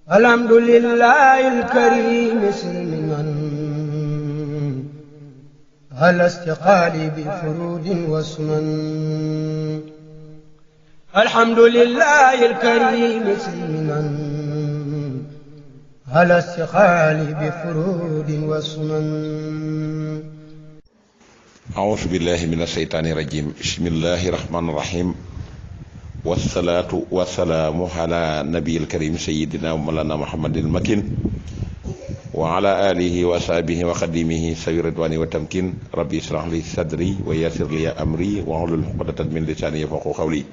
الحمد لله الكريم سلما على استقالي بفرود وسنن. الحمد لله الكريم سلما على استقالي بفرود وسنن. أعوذ بالله من الشيطان الرجيم. بسم الله الرحمن الرحيم. والصلاة والسلام على نبي الكريم سيدنا ومولانا محمد المكين وعلى آله وصحبه وخديمه سوي الرضوان والتمكين. ربي اشرح لي صدري ويسر لي أمري واحلل عقدة من لساني يفقهوا قولي.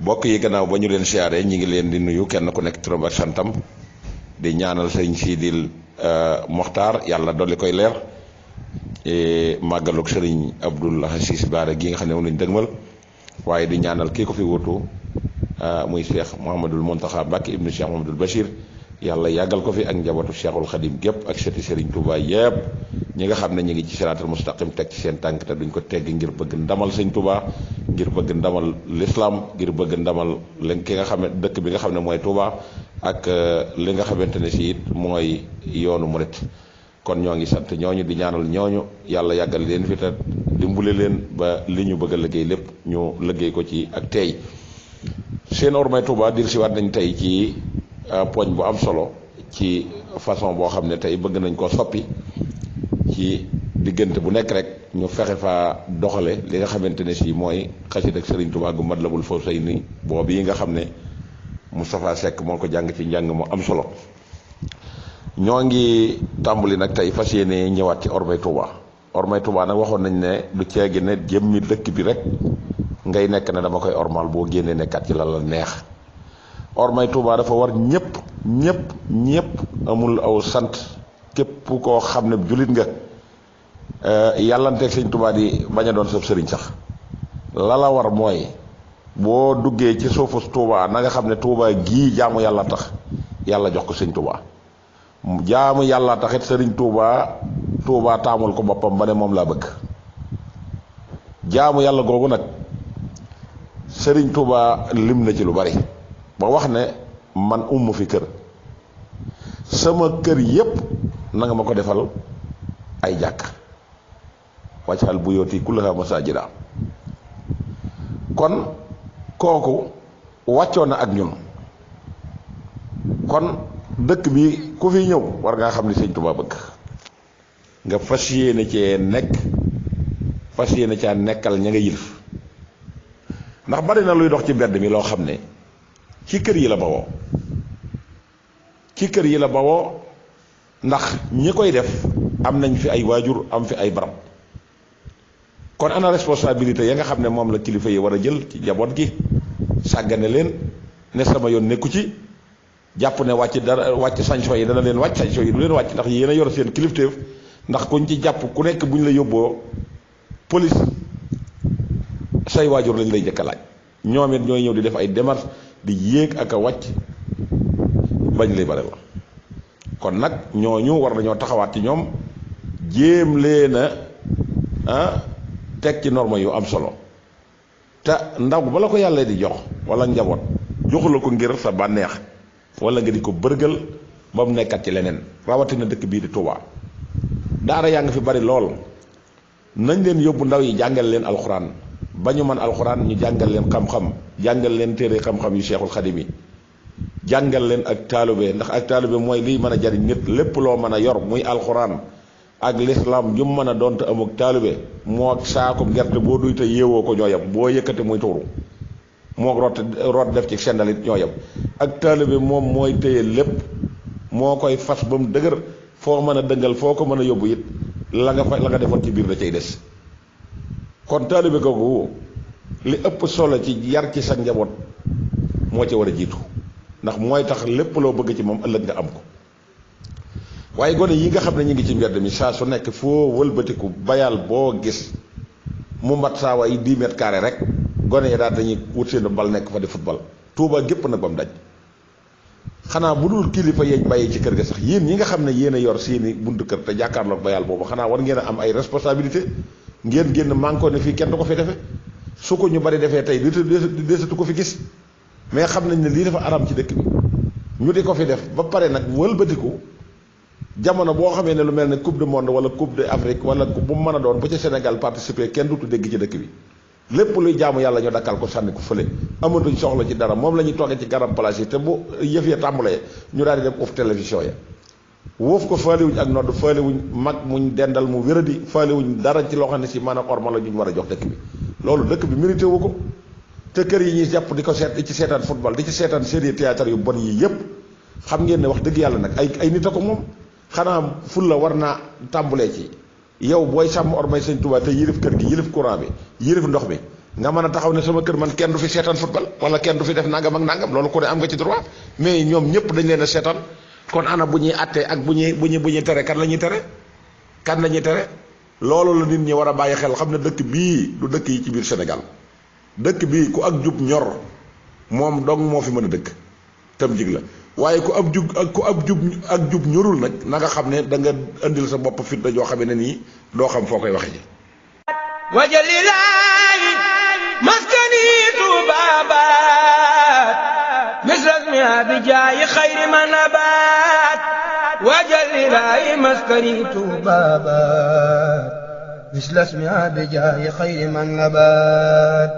bokk yi gannaaw ba ñu leen siyaare ñi ngi leen di nuyu kenn ku nekk turam ak santam di ñaanal sëriñ Sidil Mokhtar yàlla dolli koy leer màggaluk sëriñ Abdoul Aziz Bara gi nga xam ne moom lañ dëgmal waaye di ñaanal kii ko fi wutu muy Cheikh Mouhamadul Mountakha Mbacké ibnu Cheikh Mouhamadul Bachir yàlla yàggal ko fi ak njabootu Cheikhul Khadim gépp ak sëti Serigne Touba yëpp ñi nga xam ne ñu ngi ci siraatal mustaqim teg ci seen tànk te duñ ko tegg ngir bëgg ndamal sëñ Touba ngir bëgg ndamal l'islam ngir bëgg ndamal leen ki nga xam ne dëkk bi nga xam ne mooy Touba ak li nga xamante ne si it mooy yoonu murit. kon ñoo ngi sant ñooñu di ñaanal ñooñu yàlla yàggal leen fi te dimbale leen ba li ñu bëgg a liggéey lépp ñu liggéey ko ci ak tey. seen Ormay Touba dir si waat nañ tey ci poñ bu am solo ci façon boo xam ne tey bëgg nañ koo soppi ci diggante bu nekk rek ñu fexe fa doxale li nga xamante ne si mooy xasida ak Serigne Touba gu Matlabul Fawzayni boobu yi nga xam ne Moustapha Seck moo ko jàng ci njàng mu am solo. ñoo ngi tàmbali nag tey fas yéene ñëwaat ci Ormay Touba. Ormay Touba nag waxoon nañ ne du ceegi ne jëmmi dëkk bi rek ngay nekk ne dama koy ormal boo génnee nekkaat ci la la neex. Ormay Touba dafa war ñëpp amul aw sant képp koo xam ne jullit nga yàllanteeg sëñ Touba di bañ a doon sab sëriñ sax la la war mooy boo duggee ci suufu Touba na nga xam ne Touba gii jaamu yàlla tax yàlla jox ko sëñ Touba. jaamu yàlla taxit sëriñ Touba taamul ko boppam ba ne moom laa bëgg jaamu yàlla googu nag sëriñ Touba lim na ci lu bari ba wax ne man fi kër sama kër yépp na nga ma ko defal ay jàkk wàccal bu yooti kullaha masajida. kon kooku wàccoon na ak ñun kon dëkk bi ku fi ñëw war ngaa xam ni sëñ Touba bëgg nga fas yéene cee nekk fas yéene caa nekkal ña nga yilif ndax bari na luy dox ci mbedd mi loo xam ne ci kër yi la bawoo ndax ñi koy def am nañ fi ay waajur am fi ay barab kon ana responsabilité ya nga xam ne moom la kilifa yi war a jël ci njaboot gi sàggane leen ne sama yoon nekku ci jàpp ne wàcc sanction yi dana leen wàcc sanction yi du leen wàcc ndax yéen a yor seen kilifteef ndax kuñ ci jàpp ku nekk bu ñu la yóbboo police say waajur lañ lay jëkk a laaj ñoom it ñooy ñëw di def ay démarches di yéeg ak a wàcc bañ lay bare la kon nag ñooñu war nañoo taxawaat ci ñoom jéem leen a teg ci norme yu am solo te ndaw bala ko yàlla di jox wala njaboot joxula ko ngir sa bànneex wala nga di ko bërgël ba mu nekkat ci leneen rawatina dëkk bii di Touba. daara yaa ngi fi bari lool nañ leen yóbbu ndaw yi jàngal leen alxuraan ba ñu mën alxuraan ñu jàngal leen xam-xam jàngal leen téere xam-xam yu Cheikhul Khadim yi jàngal leen ak taalube ndax ak taalube mooy liy mën a jariñ nit lépp loo mën a yor muy alxuraan ak lislaam ju mën a doon te amuk taalube moo saako gerte boo duy te yeewoo ko ñoo yem boo yëkkate muy tuuru moo root def ci sendalit ñoo yem ak taalibe moom mooy téye lépp moo koy fas ba mu dëgër foo mën a dëngal foo ko mën a yóbbu it la nga defoon ci biir da cay des. kon taalibe googu li ëpp solo ci yar ci sa njaboot moo ci war a jiitu ndax mooy tax lépp loo bëgg ci moom ëllëg nga am ko waaye gone yi nga xam ne ñu ngi ci mbedd mi saa su nekk foo wëlbatiku bayal boo gis mu mat saa waay 10 mètres carrés rek gone yi daal dañuy wut seen bal nekk fa di football Touba gépp nag ba mu daj xanaa bu dul kilifa yeeg bàyyi ci kër ga sax yéen ñi nga xam ne yéen a yor seeni buntu kër te jàkkaarloog bayal boobu xanaa war ngeen a am ay responsabilité ngeen génn manko ne fii kenn du ko fi defe su ko ñu bari defee tey desatu ko fi gis mais xam nañ ne lii dafa aram ci dëkk bi ñu di ko fi def ba pare nag wëlbatiku jamono boo xamee ne lu mel ne coupe du monde wala coupe d'Afrique wala bu mu mën a doon bu ci Sénégal participer kenn dutu dégg ci dëkk bi lépp luy jaamu yàlla ñu dakkal ko sànni ko fële amatuñ soxla ci dara moom la ñuy toogee ci garab place yi te bu yëf ya tàmbalee ñu daal di dem uuf télévision ya wóof ko faalewuñ ak nodd faalewuñ mag muñ dendal mu wéradi faalewuñ dara ci loo xam ne si maanaam orma la ñu war a jox dëkk bi loolu dëkk bi mérité wu ko te kër yi ñuy jàpp di ko seet di ci seetaan football di ci seetaan série théâtre yu bon yi yépp xam ngeen ne wax dëgg yàlla nag ay nit a ko moom xanaa ful la war naa tàmbulee ci yow booy sàmm ormay sëñ Tuubaa te yilif kër gi yilif courant bi yilif ndox bi nga mën a taxaw ne sama kër man kenn du fi seetaan football wala kenn du fi def nangam ak nangam loolu ku ne am nga ci droit mais ñoom ñëpp dañ leen a seetaan kon ana bu ñuy attee ak bu ñuy tere kan la ñuy tere kan la ñuy tere loolu la nit ñi war a bàyyi xel xam ne dëkk bii du dëkk yi ci biir Sénégal dëkk bii ku ak jub ñor moom dong moo fi mën a dëkk tam jig la waaye ku ab jub ñorul nag na nga xam ne da nga indil sa bopp fit joo xam ne nii doo xam foo koy waxe ji wajalilaayi maskani tuubaabaat misrasmi abijaayi xayri manabaat wajalilaayi maskani tuubaabaat misrasmi abijaayi xayri manabaat.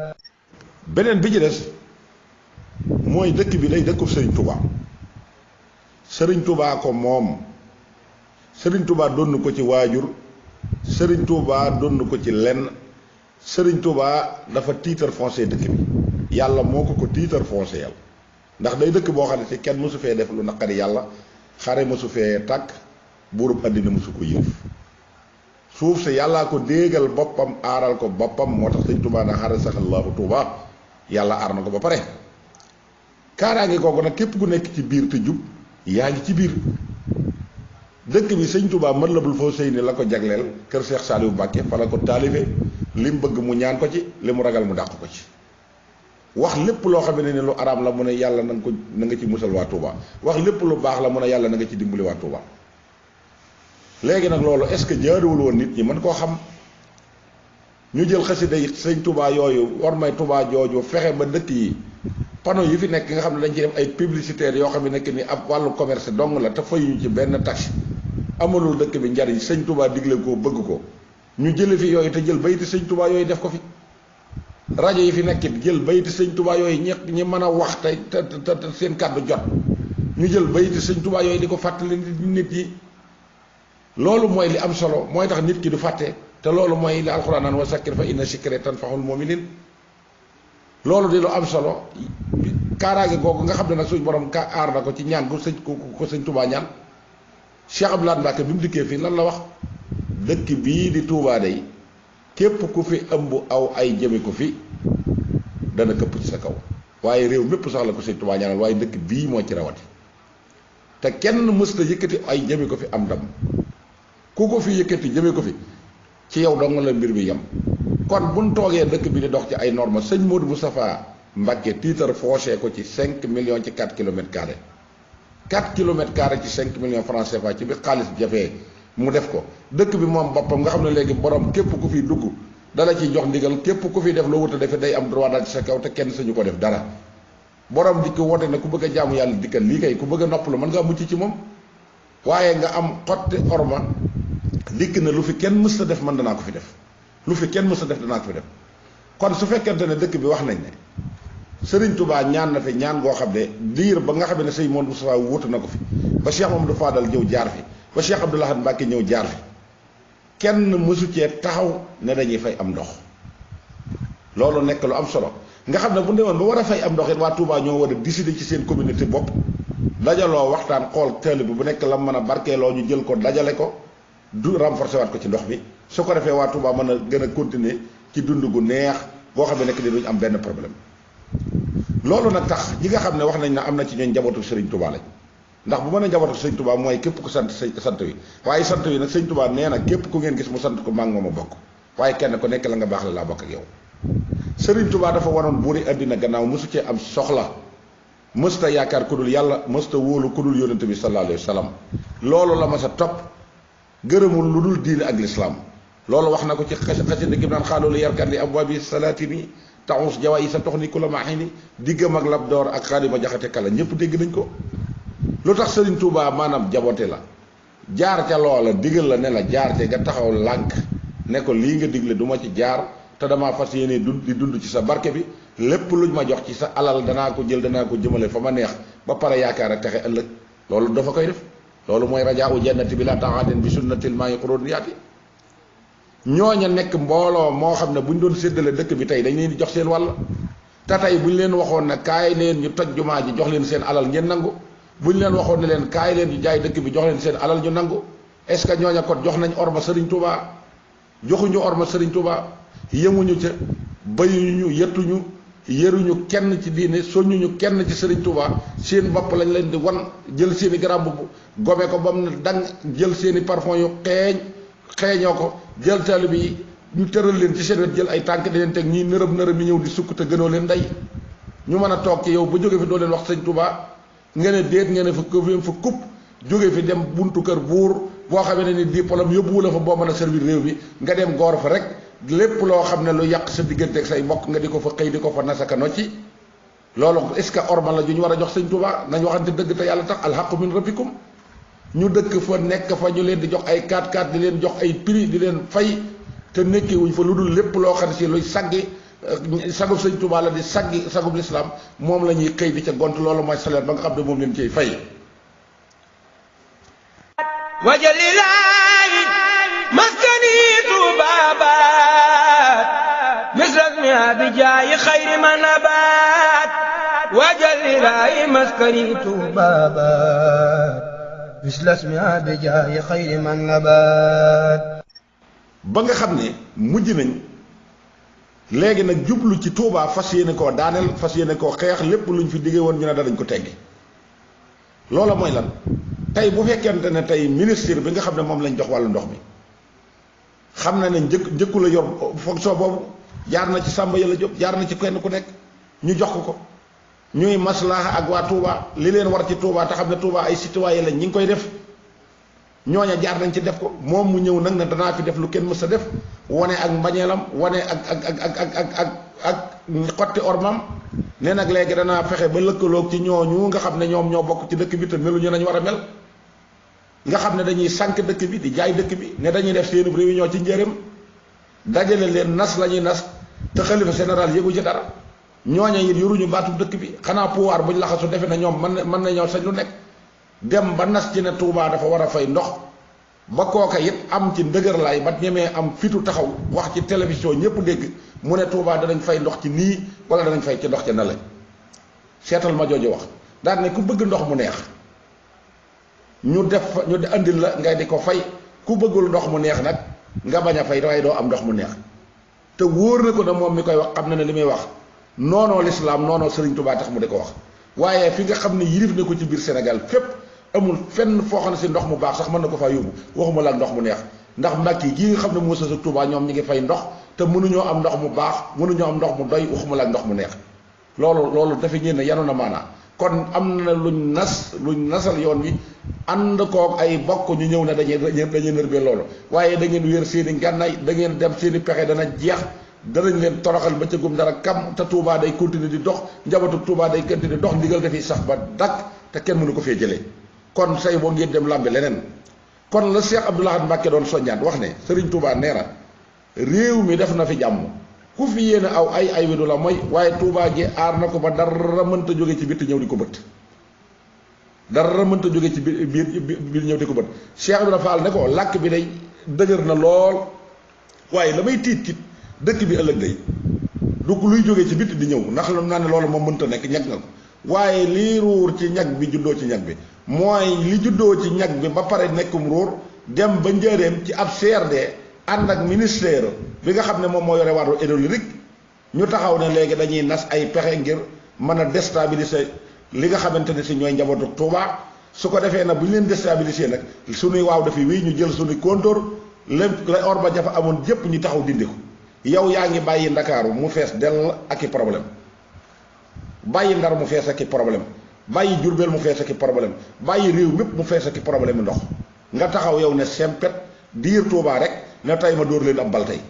beneen bi ci des mooy dëkk bi day dëkkub Serigne Touba Serigne Touba ko moom Serigne Touba donn ko ci waajur Serigne Touba donn ko ci lenn Serigne Touba dafa titre foncier dëkk bi yàlla moo ko titre foncier yàlla ndax day dëkk boo xam ne si kenn mësu fee def lu naqari yàlla xare mësu fee tàkk buurub àddina mësu ko yëf suuf si yàllaa ko déegal boppam aaral ko boppam moo tax Serigne Touba na xarasaxallaahu Touba yàlla aar na ko ba pare kaaraange kooku nag képp ku nekk ci biir te jub yaa ngi ci biir dëkk bi sëñ Touba Matlabul Fawzayni la ko jagleel kër Cheikh Saliou Mbacké fa la ko taalife li mu bëgg mu ñaan ko ci li mu ragal mu dàq ko ci wax lépp loo xam ne ni lu araam la mu ne yàlla na nga ci musal waa Touba wax lépp lu baax la mu ne yàlla na nga ci dimbali waa Touba léegi nag loolu est-ce que jaaduwul woon nit ñi mën koo xam ñu jël xasida yi sëñ Touba yooyu war may Touba jooju fexe ba dëkk yi panneau yi fi nekk nga xam ne dañ ci def ay publicitaires yoo xam ne nekk ni ab wàllu commerce dong la te fayuñu ci benn taxe amalul dëkk bi njariñ sëñ Touba digle ko bëgg ko ñu jële fi yooyu te jël bayti sëñ Touba yooyu def ko fi rajo yi fi nekkit jël bayti sëñ Touba yooyu ñi mën a wax te seen kàddu jot ñu jël bayti sëñ Touba yooyu di ko fàttali nit yi loolu mooy li am solo mooy tax nit ki du fàtte te loolu mooy li alxuraan naan wa sakkir fa inna zikra tanfa'ul mu'minin loolu di lu am solo kaaraange googu nga xam ne nag suñ borom ka aar na ko ci ñaan ko sëñ Touba ñaan Cheikh Abdoulaye Mbacké bi mu dikkee fii lan la wax dëkk bii di Touba day képp ku fi ëmb aw ay jëme ko fi dana këpp ci sa kaw waaye réew mépp sax la ko sëñ Touba ñaanal waaye dëkk bii moo ci rawati te kenn mës ta yëkkati ay jëme ko fi am ndam ku ko fi yëkkati jëme ko fi ci yow dong la mbir mi yem kon buñ toogee dëkk bi di dox ci ay normes sëñ Modou Moustapha Mbacké titre foncier ko ci 5 millions ci 4 kilomètres carrés 4 kilomètres carrés ci 5 millions francs CFA ci bi xaalis jafee mu def ko dëkk bi moom boppam nga xam ne léegi borom képp ku fi dugg dala ciy jox ndigal képp ku fi def loo wut a defe day am droit daal ci sa kaw te kenn sañu ko def dara borom dikk woote na ku bëgg a jaamu yàlla dikkal lii kay ku bëgg a noppalu mën ngaa mucc ci moom waaye nga am xotti orma dikk na lu fi kenn mës a def man danaa ko fi def lu fi kenn mës a def danaa ko fi def kon su fekkente ne dëkk bi wax nañ ne Serigne Touba ñaan na fi ñaan goo xam ne diir ba nga xam ne sëñ Modou Moustapha wuutu na ko fi ba Cheikh Mamadou Fadal ñëw jaar fi ba Cheikh Abdoul Ahad Mbacké ñëw jaar fi kenn mësu cee taxaw ne dañuy fay am ndox loolu nekk lu am solo nga xam ne bu demoon ba war a fay am ndox it waa Touba ñoo war a décider ci seen communauté bopp dajaloo waxtaan xool teel bi bu nekk la mën a barkeeloo ñu jël ko dajale ko du renforcer waat ko ci ndox mi su ko defee waa Touba mën a gën a continuer ci dund gu neex boo xam ne nekk ni duñ am benn problème loolu nag tax ñi nga xam ne wax nañ ne am na ci ñooñ njabootu Serigne Touba lañ ndax bu mën a njabootu Serigne Touba mooy képp ku sant sant wi waaye sant wi nag Serigne Touba nee na képp ku ngeen gis mu sant ko maa ngi moom a bokk waaye kenn ku nekk la nga baax la laa bokk ak yow Serigne Touba dafa waroon buuri àddina gannaaw mosu cee am soxla mësta yaakaar ku dul yàlla mësta wóolu ku dul yonent bi sallallahu alayhi wa sallam loolu la ma sa topp gërëmul lu dul diine ak lislaam loolu wax na ko ci xasida gi naan xaaloolu yarkat li abwaabi salaatini taxus jawaay yi sa tox ni ku la maaxi ni diggam ak lab door ak xaalima jaxate kala ñëpp dégg nañ ko lu tax Serigne Touba maanaam jabote la jaar ca loola digal la ne la jaar ca nga taxaw lànk ne ko lii nga digle du ma ci jaar te damaa fas yéene di dund ci sa barke bi lépp luñ ma jox ci sa alal danaa ko jël danaa ko jëmale fa ma neex ba pare yaakaar a texe ëllëg loolu dafa koy def loolu mooy rajaa u jannati bi la taatin bi sunnatil maa yi xuróoniyaati ñooña nekk mbooloo moo xam ne bu ñu doon séddale dëkk bi tey dañ leen di jox seen wàll te tey bu ñu leen waxoon ne kaay leen ñu toj jumaa ji jox leen seen alal ngeen nangu bu ñu leen waxoon ne leen kaay leen ñu jaay dëkk bi jox leen seen alal ñu nangu est-ce que ñooña kon jox nañ orma Serigne Touba joxuñu orma Serigne Touba yemuñu ca bayuñu yettuñu yëruñu kenn ci diine soññuñu kenn ci Serigne Touba seen bopp lañ leen di wan jël seeni garab bu gobe ko ba mu ne dang jël seeni parfum yu xeeñoo ko jël taalibe bi ñu tëral leen ci seen wet jël ay tànk di leen teg ñii nërëb yi ñëw di sukk te gënoo leen ndey ñu mën a toog ci yow ba jóge fi doo leen wax Serigne Touba nga ne déet nga ne fa kupp jóge fi dem buntu kër buur boo xamee ne ni diplôme yóbbuwu la fa boo mën a servir réew mi nga dem goor fa rek lépp loo xam ne lu yàq sa diggante ak say mbokk nga di ko fa xëy di ko fa nasaka nocci loolu est-ce que orma la ju ñu war a jox Serigne Touba nañ waxante dëgg te yàlla tax alxaqu min rabbikum ñu dëkk fa nekk fa ñu leen di jox ay 4x4 di leen jox ay prix di leen fay te nekki wuñ fa lu dul lépp loo xam ne si luy saggi sagub Serigne Touba la di saggi sagub l'islam moom la ñuy xëy di ca gont loolu mooy salaire ba nga xam ne moom leen ciy fay wajalilaayi maskani tuubaabaat misrasmi abijaayi xayri ma nabaat wajalilaayi maskani tuubaabaat misrasmi abijaayi xayri ma nabaat ba nga xam ne mujj nañ léegi nag jublu ci Touba fas yéene koo daaneel fas yéene koo xeex lépp luñ fi diggee woon ñu ne danañ ko teggi loola mooy lan tey bu fekkente ne tey ministre bi nga xam ne moom lañ jox wàllu ndox mi xam na ne njëkku la yor fonction boobu jaar na ci Samba Yàlla Jóob jaar na ci kenn ku nekk ñu jox ko ñuy maslaha ak waa Touba li leen war ci Touba te xam ne Touba ay citoyen lañ ñi ngi koy def ñooña jaar nañ ci def ko moom mu ñëw nag ne danaa fi def lu kenn mës a def wane ak mbañeelam wane ak xotti ormam ne nag léegi danaa fexe ba lëkkaloog ci ñooñu nga xam ne ñoom ñoo bokk ci dëkk bi te meluñu nañ war a mel nga xam ne dañuy sànq dëkk bi di jaay dëkk bi ne dañuy def seen réunion ci njëriñ dajale leen nas la ñuy nas te xalifa général yëgu ci dara ñooña it yoruñu baatu dëkk bi xanaa pouvoir buñ laxasu defe na ñoom mën na ñoo sañ lu nekk dem ba nas ci ne Touba dafa war a fay ndox ba kooka it am ci ndëgër laay ba ñemee am fitu taxaw wax ci télévision ñëpp dégg mu ne Touba danañ fay ndox ci nii wala danañ fay ci ndox ci na la seetal ma jooju wax daal ne ku bëgg ndox mu neex ñu andil la ngay di ko fay ku bëggul ndox mu neex nag nga bañ a fay waaye doo am ndox mu neex te wóor na ko ne moom mi koy wax xam na ne li muy wax noonoo lislaam noonoo Serigne Touba tax mu di ko wax waaye fi nga xam ne yirif na ko ci biir Sénégal fépp amul fenn foo xam ne si ndox mu baax sax mën na ko faa yóbbu waxuma la ndox mu neex ndax Mbàkke gii nga xam ne moo sës ak Touba ñoom ñi ngi fay ndox te mënuñoo am ndox mu baax mënuñoo am ndox mu doy waxuma la ndox mu neex loolu dafa ngeen ne yanu na maanaa kon am na luñ nasal yoon wi ànd koog ay bokk ñu ñëw ne dañuy nërbee loolu waaye da ngeen wéer seen i ngànnaay da ngeen dem seen i pexe dana jeex danañ leen toroxal ba ca gum dara kam te Touba day continuer di dox njabootu Touba day continuer di dox ndigal dafiy sax ba dakk te kenn mënu ko fee jëlee kon say boo ngeen dem làmbi leneen kon la Cheikh Abdoul Ahad Mbacké doon soññaat wax ne Serigne Touba nee na réew mi def na fi jàmm ku fi yéene aw ay wi du la mooy waaye Touba gi aar na ko ba dara mënta jóge ci bitti ñëw di ko bët dara mënta jóge ci biir ñëw di ko bët Cheikh Ibrahima Fall ne ko làkk bi day dëgër na lool waaye la may tiit dëkk bi ëllëg day du luy jógee ci bitti di ñëw ndax naa ne loolu moom mënta nekk ñag nga ko waaye lii ruur ci ñag bi juddoo ci ñag bi mooy li juddoo ci ñag bi ba pare nekkum ruur dem ba njëreem ci ab CRD ànd ak ministère bi nga xam ne moom moo yore wàllu hydraulique ñu taxaw ne léegi dañuy nas ay pexe ngir mën a déstabiliser li nga xamante ne si ñooy njabootu Touba su ko defee nag bu ñu leen déstabiliser nag suñuy waaw dafay wéy ñu jël suñuy kontóor lépp la or ba jafa amoon jëpp ñu taxaw dindi ko yow yaa ngi bàyyi Ndakaaru mu fees dell ak i problème bàyyi Ndar mu fees ak i problème bàyyi Jurbel mu fees ak i problème bàyyi réew mépp mu fees ak i problème ndox nga taxaw yow ne sempet diir Touba rek ne tey ma dóor leen ab bal tey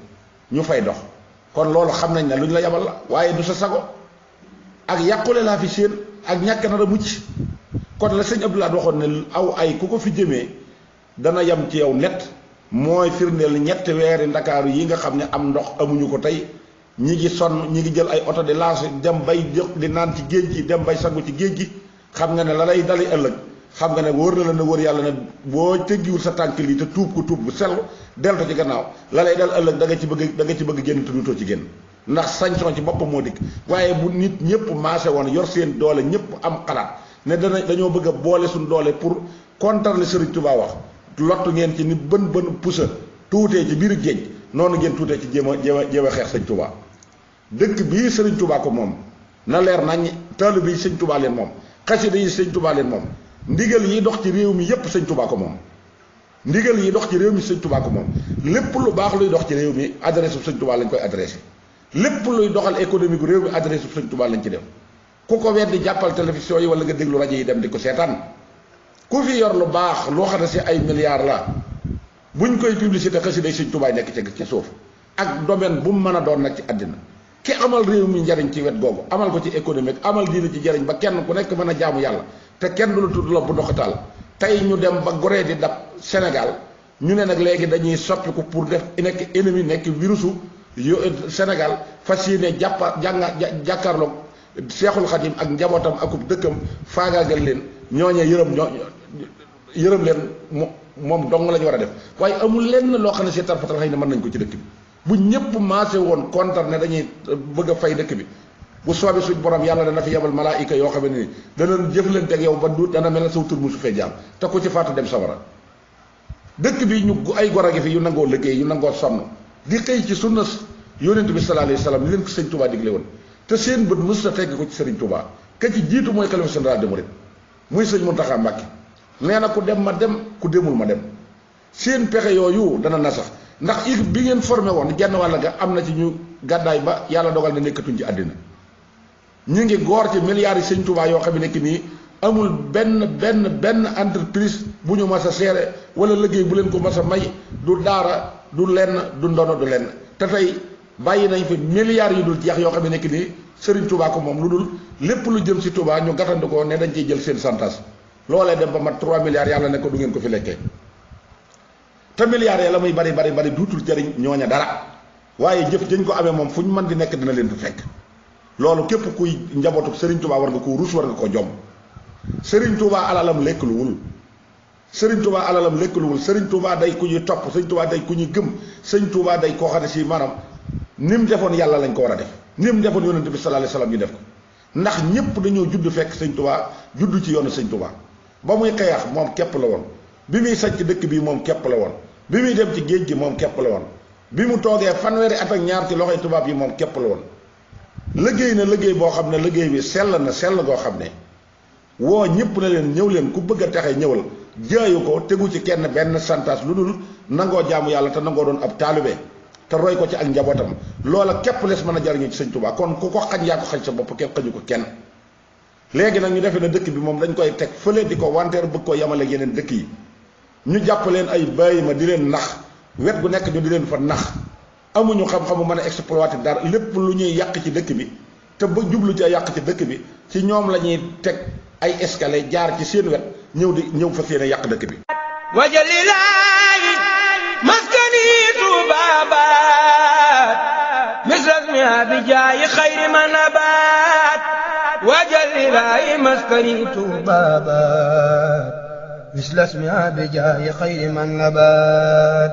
ñu fay ndox kon loolu xam nañ ne lu ñu la yabal la waaye du sa sago ak yàqule laa fi seen ak ñàkk na da mucc kon la sëñ Abdoulaye waxoon ne aw ay ku ko fi jëmee dana yem ci yow net mooy firndeel ñetti weeri ndakaaru yi nga xam ne am ndox amuñu ko tey ñi ngi sonn ñi ngi jël ay oto di lancé dem bay di naan ci géej gi dem bay sangu ci géej gi xam nga ne la lay dali ëllëg xam nga ne wóor na la ne wóor yàlla ne boo teggiwul sa tànk lii te tuub ko tuub bu sell deltu ci gannaaw la lay dal ëllëg da nga ci bëgg génn te duutoo ci génn ndax sanction ci boppam moo dikk waaye bu nit ñëpp maase woon yor seen doole ñëpp am xalaat ne dañoo bëgg a boole suñ doole pour contre li Serigne Touba wax lottu ngeen ci ni bën pusa tuutee ci biir géej noonu ngeen tuutee ci jéem a xeex Serigne Touba dëkk bii Serigne Touba ko moom na leer nañ taalibe yi Serigne Touba leen moom xasida yi Serigne Touba leen moom ndigal yi dox ci réew mi yépp Serigne Touba ko moom ndigal yi dox ci réew mi Serigne Touba ko moom lépp lu baax luy dox ci réew mi adresse bu Serigne Touba lañ koy adressé lépp luy doxal économique réew mi adresse bu Serigne Touba lañ ci def ku ko weddi jàppal télévision yi wala nga déglu rajo yi dem di ko seetaan ku fi yor lu baax loo xam ne si ay milliards la buñ koy publicité xasida yi Serigne Touba nekk ci suuf ak domaine bu mu mën a doon nag ci àddina ki amal réew mi njariñ ci wet googu amal ko ci économique amal diine ci njariñ ba kenn ku nekk mën a jaamu yàlla te kenn du la tudd la bu ndoxataal tey ñu dem ba goree di dab Sénégal ñu ne nag léegi dañuy soppiku pour def nekk ennemi nekk virusu Sénégal fas yéene jàkkaarloog Seexul Xadim ak njabootam akub dëkkam faagaagal leen ñooñee yërëm leen moom dong la ñu war a def waaye amul lenn loo xam ne si tarfatal xëy na mën nañ ko ci dëkk bi bu ñëpp maase woon kontar ne dañuy bëgg a fay dëkk bi bu soobee suñ borom yàlla dana fi yebal malaayika yoo xam ne ni dana jëflante ak yow ba du dana mel ne saw tur mu su fee jaam te ku ci faatu dem sawara dëkk bi ñu ay gor a gi fi yu nangoo liggéey yu nangoo sonn di xëy ci sunna yonent bi sallallahu alayhi wa sallam li leen ko sëñ Touba digle woon te seen bët mës a tegg ko ci Serigne Touba ka ci jiitu mooy xalifa général des mourides muy sëñ Mountakha Mbacké nee na ku dem ma dem ku demul ma dem seen pexe yooyu dana na sax ndax équipe bi ngeen formé woon genn wàll ga am na ci ñu gàddaay ba yàlla dogal na nekkatuñ ci àddina ñu ngi goor ci milliards yi sëñ Touba yoo xam ne nekk nii amul benn entreprise bu ñu mas a seere wala liggéey bu leen ko mas a may du daara du lenn du ndono du lenn te tey bàyyi nañ fi milliards yu dul jeex yoo xam ne nekk nii Serigne Touba ko moom lu dul lépp lu jëm si Touba ñu gàttandu ko ne dañ ciy jël seen santas loolee dem ba mat 3 milliards yàlla ne ko du ngeen ko fi lekkee te milliards ya la muy bari duutul jëriñ ñooña dara waaye jëf dañ ko amee moom fu ñu mën di nekk dina leen fi fekk loolu képp kuy njabootu Serigne Touba war nga ko rus war nga ko jom Serigne Touba alalam lekkluwul Serigne Touba alalam lekkluwul Serigne Touba day ku ñuy topp Serigne Touba day ku ñuy gëm Serigne Touba day koo xam ne si maanaam ni mu defoon yàlla lañ ko war a def ni mu defoon yonent bi sallallahu alayhi wasallam ñu def ko ndax ñëpp dañoo judd fekk Serigne Touba judd ci yoonu Serigne Touba ba muy xeex moom képp la woon bi muy sanc dëkk bi moom képp la woon bi muy dem ci géej gi moom képp la woon bi mu toogee fanweeri at ak ñaar ci loxoy tubaab yi moom képp la woon liggéey na liggéey boo xam ne liggéey bi sell na sell goo xam ne woo ñëpp na leen ñëw leen ku bëgg a texe ñëwal jaayu ko tegu ci kenn benn santas lu dul nangoo jaamu yàlla te nangoo doon ab taalibe te roy ko ci ak njabootam loola képp les mën a jariñu ci Sëñ Tuubaa kon ku ko xañ yaa ko xañ sa bopp kenn xañu ko kenn léegi nag ñu defee ne dëkk bi moom dañ koy teg fële di ko wanteer bëgg koo yemale yeneen dëkk yi ñu jàpp leen ay bàyyi ma di leen nax wet gu nekk ñu di leen fa nax amuñu xam-xamu mën a exploiter dara lépp lu ñuy yàq ci dëkk bi te ba jublu ci yàq ci dëkk bi ci ñoom la ñuy teg ay escalier jaar ci seen wet ñëw fa seen yàq dëkk bi wajalilaayi maskani tuubaabaat misrasmi abijaayi xayri manabaat wajalilaayi maskani tuubaabaat misrasmi abijaayi xayri manabaat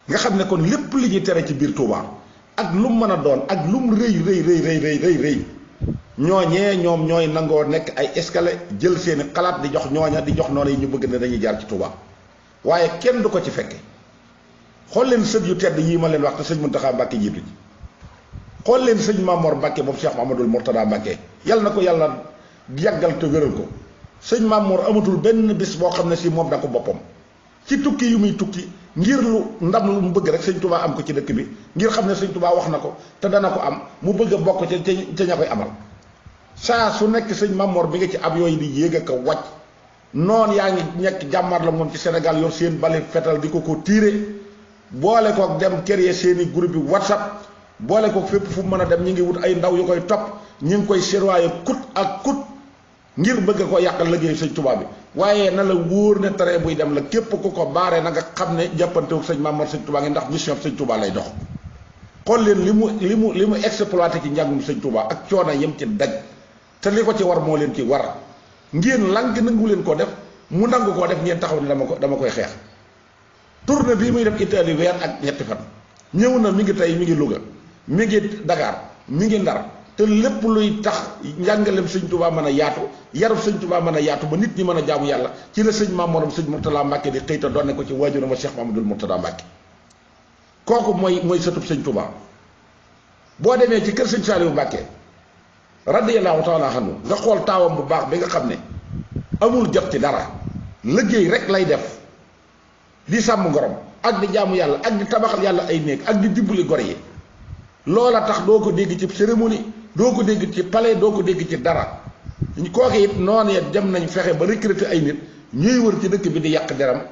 nga xam ne kon lépp li ñuy tere ci biir Touba ak lu mu mën a doon ak lu mu rëy ñooñee ñoom ñooy nangoo nekk ay escalier jël seeni xalaat di jox ñooña di jox noonu yi ñu bëgg ne dañuy jaar ci Touba waaye kenn du ko ci fekke xool leen sët yu tedd yii ma leen wax te sëñ Mountakha Mbacké jiitu ci xool leen sëñ Mamor Mbacké moom Cheikh Mamadou Mourtada Mbacké yàlla na ko yàlla yàggal te wéral ko sëñ Mamor amatul benn bis boo xam ne si moom da ko boppam ci tukki yu muy tukki ngir lu ndam lu mu bëgg rek sëñ Touba am ko ci dëkk bi ngir xam ne sëñ Touba wax na ko te dana ko am mu bëgg a bokk ca ña koy amal saa su nekk sëñ Mamor bi nga ci ab yooyu di yéeg ak a wàcc noonu yaa ngi nekk jàmmaar la moom ci Sénégal yor seen bali fetal di ko tiire boole kook dem créer seeni groupe bi WhatsApp boole kook fépp fu mu mën a dem ñi ngi wut ay ndaw yu koy topp ñi ngi koy surveiller coûte ak coûte ngir bëgg ko yàqal liggéey sëñ Tuubaa bi waaye na la wóor ne train buy dem la képp ku ko baaree na nga xam ne jàppantewul sëñ Maam Mor sëñ Tuubaa ngi ndax mission sëñ Tuubaa lay dox. xool leen li mu exploité ci njàngum sëñ Tuubaa ak coono yem ci daj te li ko ci war moo leen ci war ngeen lànk nangu leen ko def mu nangu koo def ngeen taxaw ne dama koy xeex. tournée bii muy def Italie weer ak ñetti fan ñëw na mi ngi tey mi ngi Louga mi ngi Dakar mi ngi Ndar te lépp luy tax njàngalem sëñ Tuubaa mën a yaatu yarub sëñ Tuubaa mën a yaatu ba nit ñi mën a jaamu yàlla ci la sëñ Maam Morom sëñ Murtada Mbàkke di xëy te doon ko ci waajuram wa Cheikh Mamadul Murtada Mbàkke kooku mooy sëtub sëñ Tuubaa. boo demee ci kër sëñ Saaliwu Mbàkke radiyallaahu taala anhu nga xool taawam bu baax bi nga xam ne amul jot ci dara liggéey rek lay def di sàmm ngorom ak di jaamu yàlla ak di tabaxal yàlla ay néeg ak di dimbali gor yi loola tax doo ko dégg ci cérémonie doo ko dégg ci palais doo ko dégg ci dara kooku it noonu ya dem nañ fexe ba recruter ay nit ñuy wër ci dëkk bi di yàq deram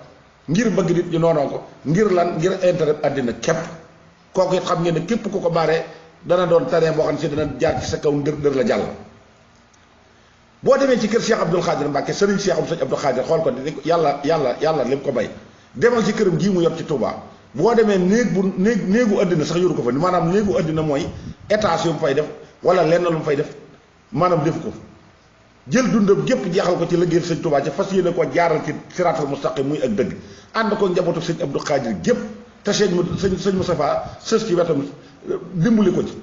ngir bëgg nit ñu noonoo ko ngir lan ngir intérêt àddina képp kooku it xam ngeen ne képp ku ko baaree dana doon taree boo xam ne si dana jaar ci sa kaw ndër la jàll. boo demee ci kër Cheikh Abdoul Khadir Mbacke sëriñ Cheikhum sëñ Abdoul Khadir xool ko ni yàlla lim ko may demal ci këram gii mu yor ci Touba boo demee néegu àddina sax yoru ko fa maanaam néegu àddina mooy étage yu mu fay def wala lenn lu mu fay def maanaam def ko jël dundam gépp jeexal ko ci liggéeyal sëñ Touba ci fas yéene ko jaaral ci siraatal mustaqim muy ak dëgg ànd ko njabootu sëñ Abdoul Khadir gépp te sëñ Moustapha sës ci wetam dimbali ko ci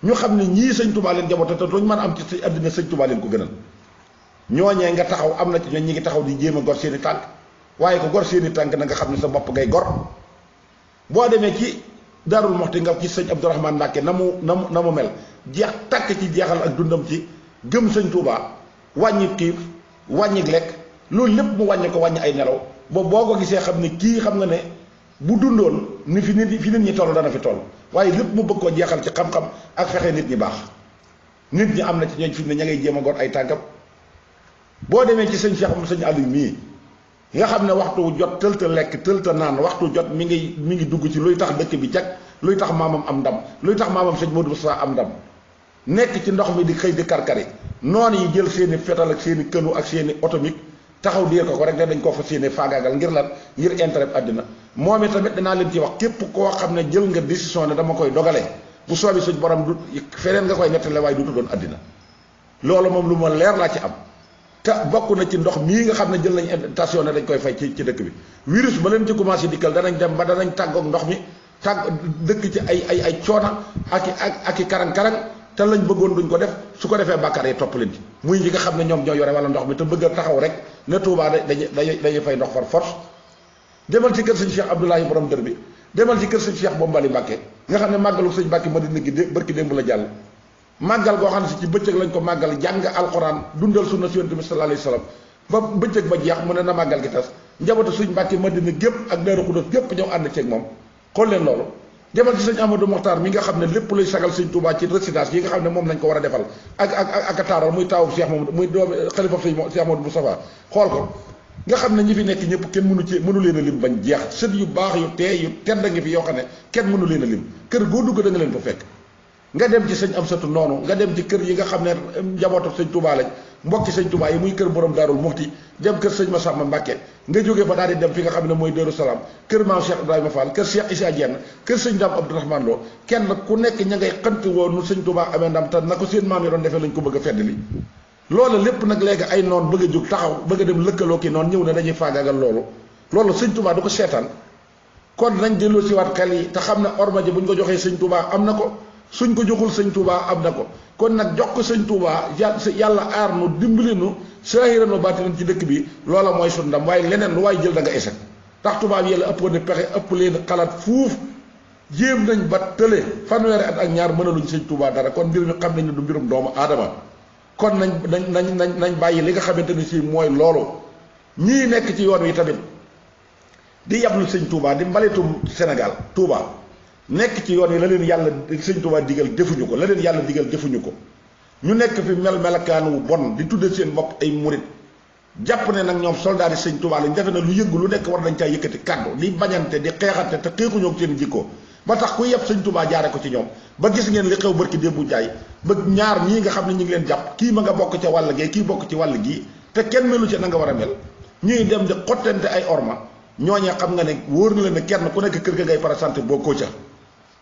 ñu xam ne ñii sëñ Touba leen jaboote te duñ mën a am ci si àddina sëñ Touba leen ko gënal ñooñee nga taxaw am na ci ñooñ ñi ngi taxaw di jéem a gor seeni tànk waaye ko gor seeni tànk na nga xam ne sa bopp ngay gor boo demee ci Daarul Muxti nga ci sëñ Abdourahmane Mbàkke na mu mel jeex tàkk ci jeexal ak dundam ci gëm sëñ Touba wàññi xiif wàññi lekk loolu lépp mu wàññi ko wàññi ay nelaw boobu boo ko gisee xam ne kii xam nga ne bu dundoon ni fi nit ñi toll dana fi toll waaye lépp mu bëgg koo jeexal ci xam-xam ak fexe nit ñi baax nit ñi am na ci ñooñ fi ne ña ngay jéem a gor ay tànkam boo demee ci sëñ Cheikh sëñ Aliou mii nga xam ne waxtu jot tëlta lekk tëlta naan waxtu jot mi ngi dugg ci luy tax dëkk bi jag luy tax maamam am ndam luy tax maamam sëñ Modou Moussa am ndam nekk ci ndox mi di xëy di karkari noonu yi jël seeni fetal ak seeni kënu ak seeni otomik taxaw diir ko rek ne dañ koo fas yéene faagaagal ngir lan ngir intérêt àddina moom i tamit danaa leen ci wax képp koo xam ne jël nga décision ne dama koy dogale bu soobi suñ borom du feneen nga koy nettale waaye du tuddoon àddina loolu moom lu ma leer laa ci am te bokk na ci ndox mii nga xam ne jël nañ intention ne dañ koy fay ci dëkk bi virus ba leen ci commencé dikkal danañ dem ba danañ tàggoog ndox mi dëkk ci ay coona ak i karang-karang te lañ bëggoon duñ ko def su ko defee bàkkaar yi topp leen ci muy ñi nga xam ne ñoom ñoo yore wala ndox mi te bëgg a taxaw rek ne Touba dañuy fay ndox par force demal ci kër sëñ Cheikh Abdoulahi borom dër bi demal ci kër sëñ Cheikh Bombali Mbàkke nga xam ne màggalu sëñ Mbàkke Madina gi bërki démb la jàll màggal goo xam ne si ci bëccëg lañ ko màggal jàng alxuraan dundal sunna si Yonent bi sallallahu alayhi wa sallam ba bëccëg ba jeex mu ne na màggal gi tas njabootu sëñ Mbàkke Madina gépp ak Daaru Xudoos gépp ñëw ànd ceeg moom xool leen loolu demal ci sëñ Amadou Mokhtar mi nga xam ne lépp luy sagal sëñ Touba ci résidence yi nga xam ne moom lañ ko war a defal ak taaral muy taawu Cheikh moom muy doomi xalifa sëñ Cheikh Amadou Moustapha xool ko nga xam ne ñi fi nekk ñëpp kenn mënu leen a lim bañ jeex sët yu baax yu tee yu tedd ngi fi yoo xam ne kenn mënu leen a lim kër goo dugg da nga leen fa fekk nga dem ci sëñ Amsatu noonu nga dem ci kër yi nga xam ne njabootu sëñ Touba lañ mbokki sëñ Touba yi muy kër borom Daarul Muxti dem kër sëñ Massamba Mbàkke nga jógee fa daal di dem fi nga xam ne mooy Daaru Salaam kër maam Cheikh Ibrahima Fall kër Cheikh Issa Diène kër sëñ Dame Abdourahmane Lo kenn ku nekk ña ngay xënt woo nu sëñ Touba amee ndam te na ko seen maam yi doon defee lañ ko bëgg a fedd li loolu lépp nag léegi ay noon bëgg a jóg taxaw bëgg a dem lëkkaloo ki noonu ñëw ne dañuy faagaagal loolu sëñ Touba du ko seetaan kon nañ delloo si waat xel yi te xam ne orma ji buñ ko joxee sëñ Touba am na ko suñ ko joxul sëñ Touba am na ko kon nag jox ko sëñ Touba yàlla aar nu dimbali nu saahiran wa baatinan ci dëkk bi loola mooy sun ndam waaye leneen lu waaye jël da nga échec tax tubaab yàlla ëppoon ne pexe ëpp leen xalaat fuuf jéem nañ ba tële fanweeri at ak ñaar mënaluñ sëñ Touba dara kon mbir mi xam nañ ne du mbirum doomu aadama kon nañ bàyyi li nga xamante ni si mooy loolu ñii nekk ci yoon wi tamit di yablu sëñ Touba di mbalitum Sénégal Touba nekk ci yoon wi la leen yàlla sëñ Touba digal defuñu ko la leen yàlla digal defuñu ko ñu nekk fi melakaan wu bon di tudde seen bopp ay murit jàpp ne nag ñoom soldat yi sëñ Touba lañ defe na lu yëngu lu nekk war nañ caa yëkkati kàddu di bañante di xeexante te xeexuñoo ak seen jikko ba tax ku yeb sëñ Touba jaare ko ci ñoom ba gis ngeen li xew barki démbu jaay ba ñaar ñii nga xam ne ñu ngi leen jàpp kii ma nga bokk ca wàll gee kii bokk ci wàll gii te kenn melu ci na nga war a mel ñuy dem di xottante ay orma ñooñee xam nga ne wóor na la ne kenn ku nekk kër ga ngay présenté bokkoo ca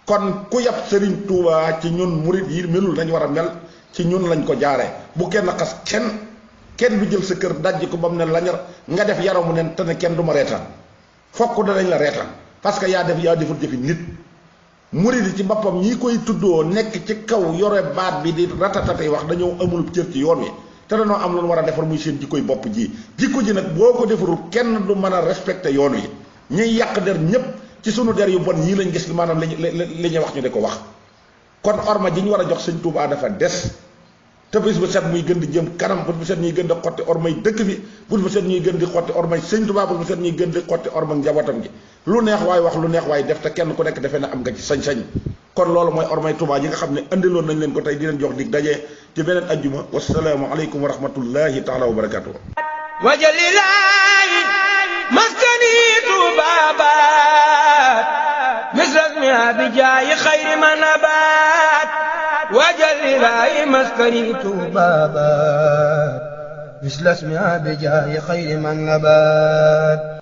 kon ku yab Serigne Touba ci ñun murit yi melul nañ war a mel ci ñun lañ ko jaaree bu kenn xas kenn du jël sa kër dajji ko ba mu ne lañar nga def yaramu nen te ne kenn du ma reetaan fokk danañ la reetaan parce que yaa deful jëfi nit murit yi ci boppam ñi koy tuddoo nekk ci kaw yore baat bi di ratatatay wax dañoo amul cër ci yoon wi te dañoo am lu war a defar muy seen jikkoy bopp ji jikko ji nag boo ko defarul kenn du mën a respecté yoon wi ñuy yàq der ñépp ci sunu der yu bon yii lañ gis maanaam li ñuy wax ñu di ko wax kon orma ji ñu war a jox sëñ Touba dafa des te bis bu set muy gën di jëm kanam bis bu set ñuy gën di xotti ormay dëkk bi bis bu set ñuy gën di xotti ormay sëñ Touba bis bu set ñuy gën di xotti orma njabootam gi lu neex waay wax lu neex waay def te kenn ku nekk defee na am nga ci sañ-sañ kon loolu mooy ormay Touba yi nga xam ne andiloon nañ leen ko tey di leen jox dig daje ci beneen ajjuma wasalaamu aleykum wa rahmatullahi taala wa barakatuh wajalilaahi maskani tubabat misrasmi abijaayi xayri manabat wajalilaahi maskani tubabat misrasmi abijaayi xayri manabat